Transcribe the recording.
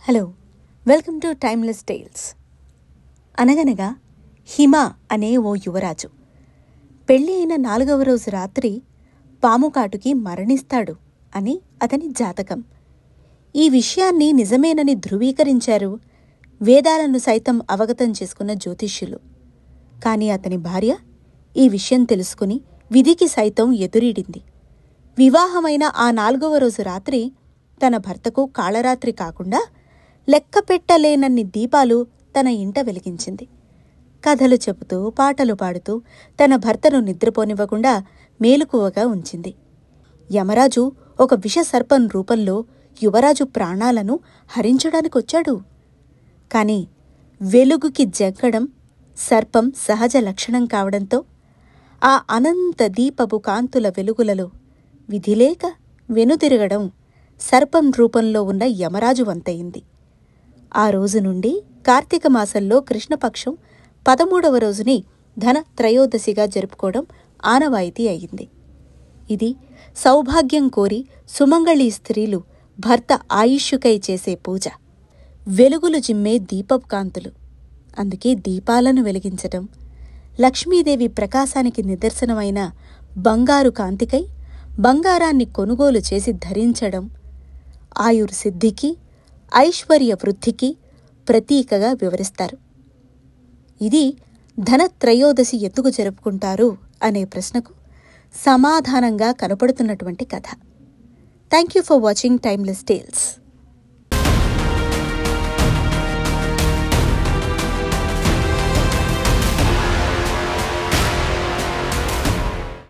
Hello, welcome to timeless tales. అనగనగా హిమ అనే ఓ యువరాజు పెళ్ళి అయిన 4వ రోజు రాత్రి పాముకాటుకి మరణిస్తాడు అని అతని జాతకం. ఈ విషయాన్ని నిజమేనని ధృవీకరించారు వేదాలను సైతం అవగతం చేసుకున్న జ్యోతిష్యులు. కాని అతని భార్య ఈ విషయం తెలుసుకుని విధికి సైతం ఎదురీడింది. వివాహమైన ఆ 4వ రోజు రాత్రి తన భర్తకు కాళరాత్రి కాకుండా లెక్కపెట్టలేనన్ని దీపాలు తన ఇంట వెలిగించింది. కథలు చెబుతూ పాటలు పాడుతూ తన భర్తను నిద్రపోనివ్వకుండా మేలుకువగా ఉంచింది. యమరాజు ఒక విషసర్పం రూపంలో యువరాజు ప్రాణాలను హరించడానికొచ్చాడు. కాని వెలుగుకి జగ్గడం సర్పం సహజ లక్షణం కావడంతో ఆ అనంత దీపపు కాంతుల వెలుగులలో విధిలేక వెనుతిరగడం సర్పం రూపంలో ఉన్న యమరాజు వంతయింది. ఆ రోజు నుండి కార్తీక మాసంలో కృష్ణపక్షం 13వ రోజుని ధన త్రయోదశిగా జరుపుకోవడం ఆనవాయితీ అయింది. ఇది సౌభాగ్యం కోరి సుమంగళీ స్త్రీలు భర్త ఆయుష్యుకై చేసే పూజ. వెలుగులు జిమ్మే దీపపు కాంతులు, అందుకే దీపాలను వెలిగించటం, లక్ష్మీదేవి ప్రకాశానికి నిదర్శనమైన బంగారు కాంతికై బంగారాన్ని కొనుగోలు చేసి ధరించడం ఆయుర్సిద్ధికి ఐశ్వర్య వృద్ధికి ప్రతీకగా వివరిస్తారు. ఇది ధనత్రయోదశి ఎందుకు జరుపుకుంటారు అనే ప్రశ్నకు సమాధానంగా కనపడుతున్నటువంటి కథ. Thank you for watching timeless tiles.